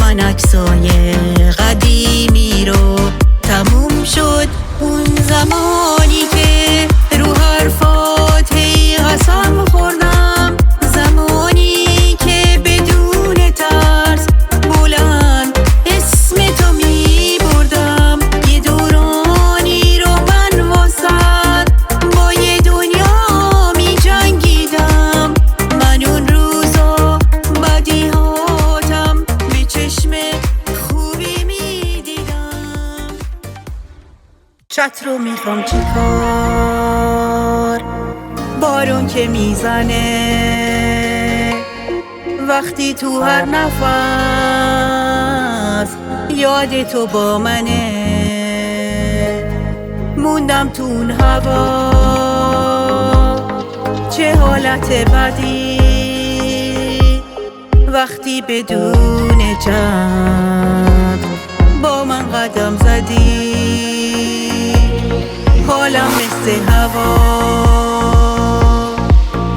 من عکسای قدیمی رو تموم شد اون زمانی که رو حرفات هی قسم خوردم، زمانی که بدون ترس بلند اسم تو می بردم. یه دورانی رو من واسد با یه دنیا می جنگیدم. من اون روزا بدیهاتم به چشم خوبی می دیدم. چت رو میخوام چیکار؟ بارون که میزنه وقتی تو هر نفس یاد تو با منه. موندم تو اون هوا چه حالت بدی وقتی بدون جد با من قدم زدی. حالم مثل هوا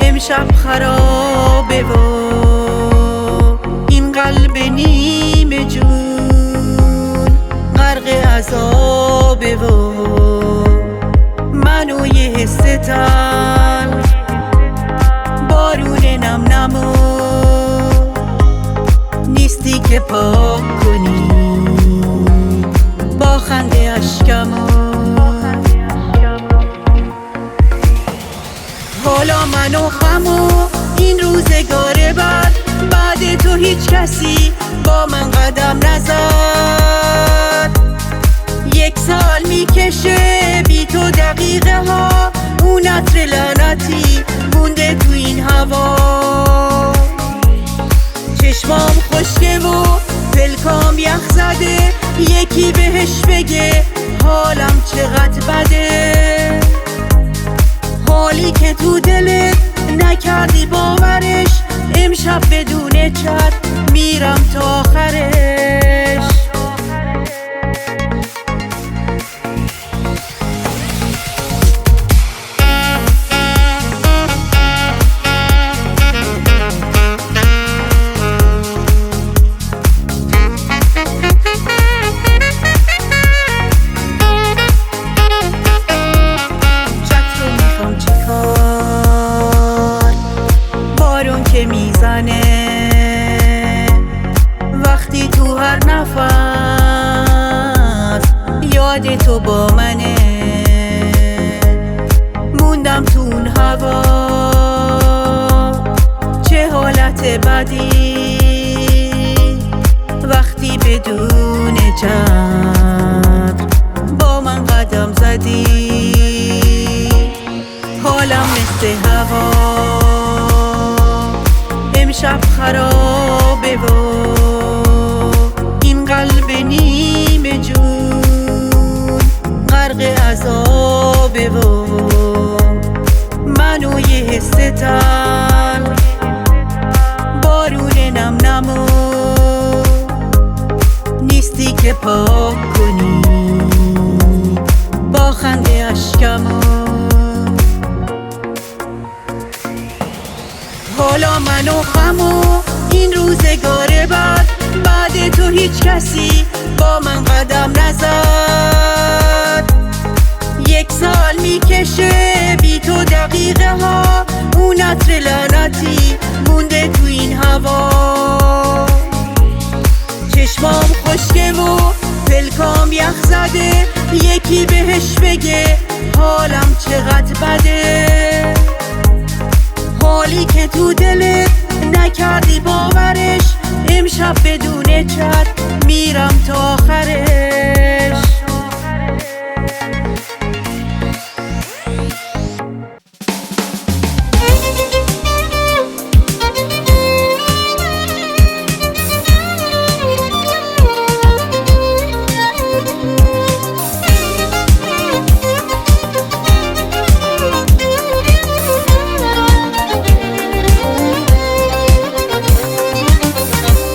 امشب خرابه و این قلب نیمه جون غرق عذابه و من و یه حس تلخ بارون نم نمو نیستی که پاک کنی با خنده اشکمو. حالا من و غم و این روزگار بعد تو هیچ کسی با من قدم نزد. 1 سال میکشه بی تو دقیقه ها، اون عطر لعنتی مونده تو این هوا. چشمام خشکه و پلکام یخ زده، یکی بهش بگه حالم چقدر بده. حالی که تو دلت نکردی باورش، امشب بدون چت میرم تا آخرش. که میزنه وقتی تو هر نفس یاد تو با منه. موندم تو اون هوا چه حالت بدی وقتی بدون جد با من قدم زدی. حالم مثل هوا امشب خرابه و این قلب نیمه جون غرق عذابه و من و یه حس تلخ بارون نم نمو نیستی که پاک کنی با خنده اشکمو. حالا من و غم و این روزگار بعد تو هیچ کسی با من قدم نزد. 1 سال میکشه بی تو دقیقه ها، اون عطر لعنتی مونده تو این هوا. چشمام خشکه و پلکام یخ زده، یکی بهش بگه حالم چقدر بده. حالی که تو دلت نکردی باورش، امشب بدون چت میرم تا آخرش.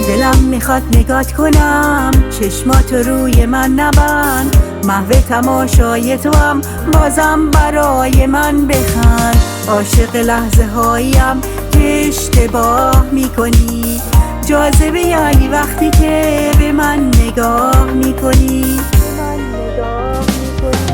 دلم میخواد نگات کنم، چشماتو روی من نبند. محو تماشای تو هم بازم برای من بخند. عاشق لحظه هاییم که اشتباه میکنی. جاذبه یعنی وقتی که نگاه میکنی،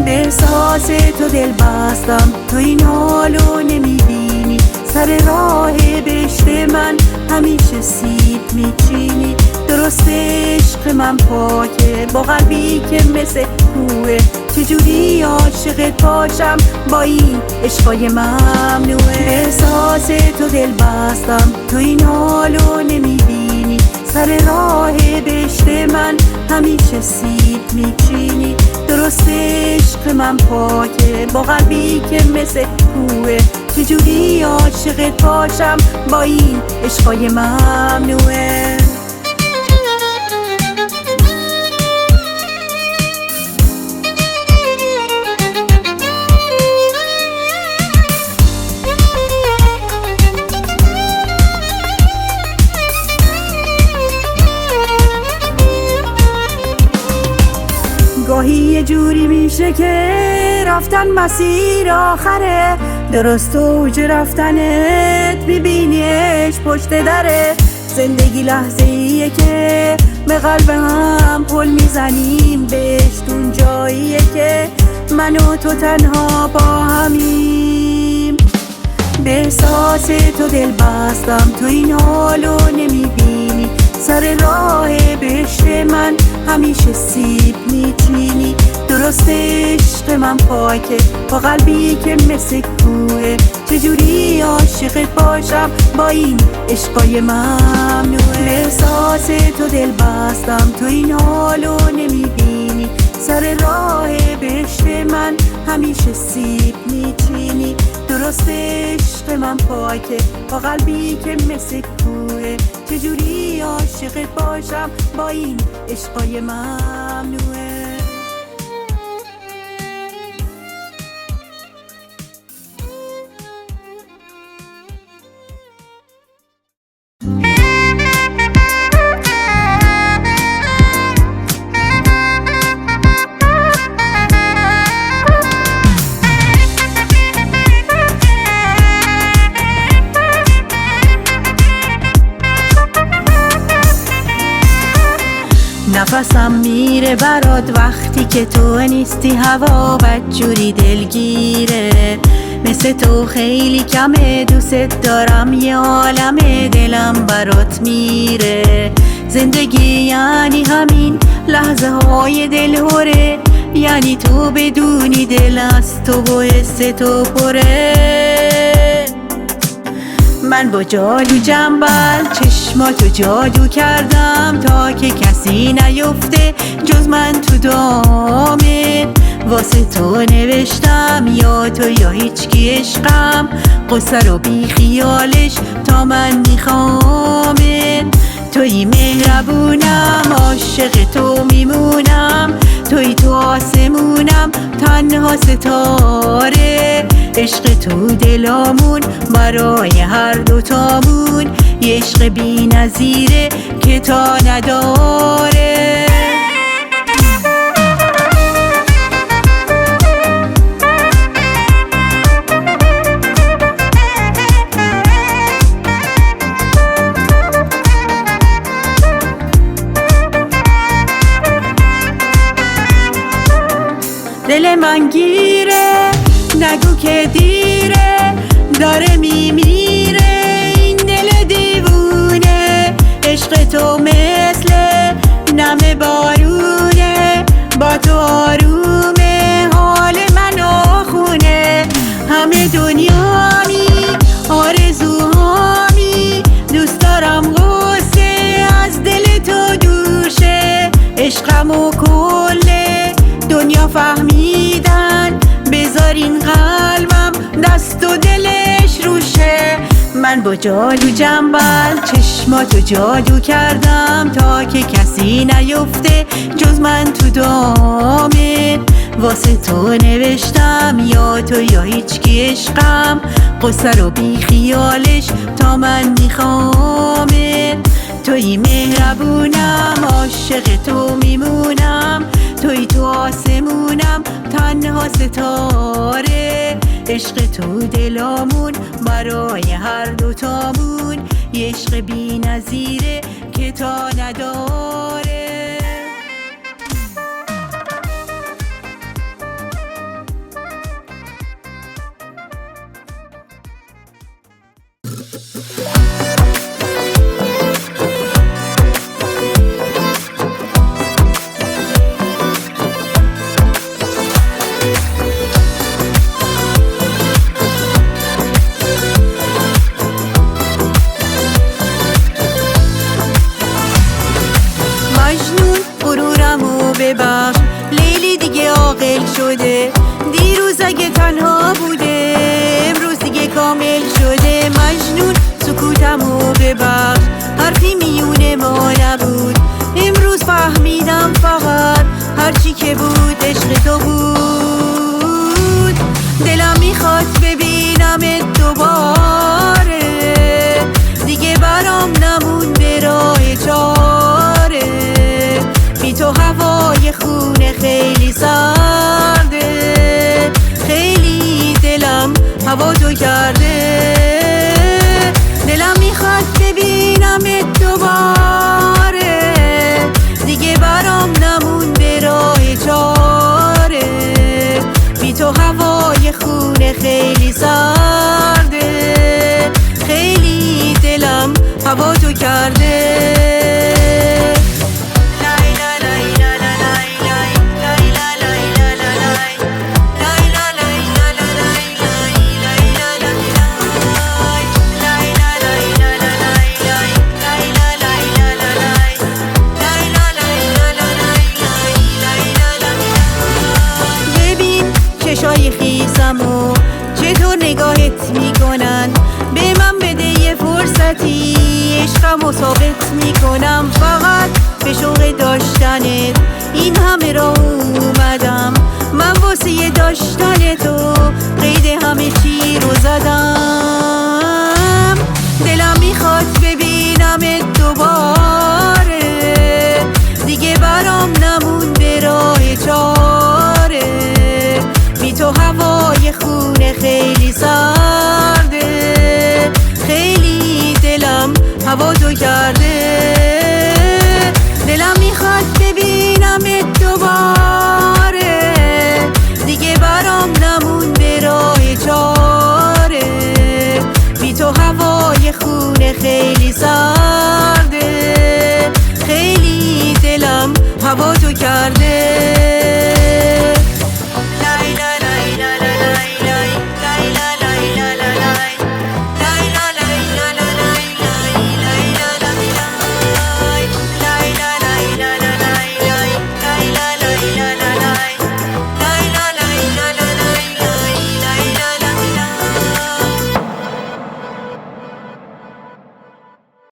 به احساس تو دل بستم، تو این حالو نمیبینی. سر راه بهشت من همیشه سیب میچینی. درست عشق من پاکه با قلبی که مثل کوه، چجوری عاشقت باشم با این عشقای ممنوعه. به احساس تو دل بستم، تو این حالو نمیبینی. سر راه بهشت من همیشه سیب میچینی. درست عشق من پاکه با قلبی که مثل کوه، چجوری عاشقت باشم با این عشقای ممنوعه. گاهی یه جوری میشه که رفتن مسیر آخره، درست اوج رفتنت میبینیش پشت دره. زندگی لحظه ایه که به قلبم پل میزنیم، بهشتون جاییه که من و تو تنها با همیم. به احساس تو دل بستم، تو این حالو نمیبینی. سر راه بهشت من همیشه سیب میچینی. درست عشق من پاکه با قلبی که مثل کوه، چجوری عاشقت باشم با این عشقای ممنوعه. به احساس تو دل بستم، تو این حالو نمیبینی. سر راه بهشت من همیشه سیب میچینی. درست عشق من پاکه با قلبی که مثل کوه، چجوری عاشقت باشم با این عشقای ممنوعه. نفسم میره برات وقتی که تو نیستی، هوا بدجوری دلگیره. مثل تو خیلی کمه، دوست دارم یه عالمه، دلم برات میره. زندگی یعنی همین لحظه های دلهوره، یعنی تو بدونی دل از تو و حس تو پره. من با جادو جنبل چشماتو جادو کردم، تا که کسی نیفته جز من تو دامه. واسه تو نوشتم یا تو یا هیچکی عشقم، قصه رو بی خیالش تا من میخوامه. توی مهربونم عاشق تو میمونم، توی تو آسمونم تنها ستاره. عشق تو دلامون برای هر دوتامون، یه عشق بی نظیره که تا نداره. دل من گیره نگو که دیره، داره میمیره این دل دیوونه. عشق تو مثل نم بارونه، با تو آرومه حال من آخونه. همه دنیامی آرزوهامی، دوست دارم غصه از دل تو دوشه. عشقم و کله دنیا فهمیدن، بذارین قلبم دست و دلش روشه. من با جادو جنبل چشماتو جادو کردم، تا که کسی نیفته جز من تو دامه. واسه تو نوشتم یا تو یا هیچکی عشقم، قصه رو بی خیالش تا من میخوامه. توی مهربونم عاشق تو میمونم، توی تو آسمونم تنها ستاره. عشق تو دلامون برای هر دوتامون، یه عشق بی نظیره که تا نداره. ببخش. لیلی دیگه عاقل شده، دیروز اگه تنها بوده امروز دیگه کامل شده. مجنون سکوتمو ببخش، حرفی میونه ما نبود، امروز فهمیدم فقط هرچی که بود عشق تو بود. دلم میخواد ببینمت دوباره، دیگه برام نمونده راه چاره. بی تو هوای خونه خیلی سرده، خیلی دلم هوا تو کرده. دلم میخواد ببینمت دوباره، دیگه برام نمونده راه چاره. بی تو هوای خونه خیلی سرده، خیلی دلم هوا تو کرده. چشای خیسمو چطور نگاهت میکنن، به من بده یه فرصتی عشقمو ثابت میکنم. فقط به شوق داشتنت این همه راه اومدم، من واسه داشتن تو قید همه چی رو زدم. دلم میخواد ببینمت دوباره،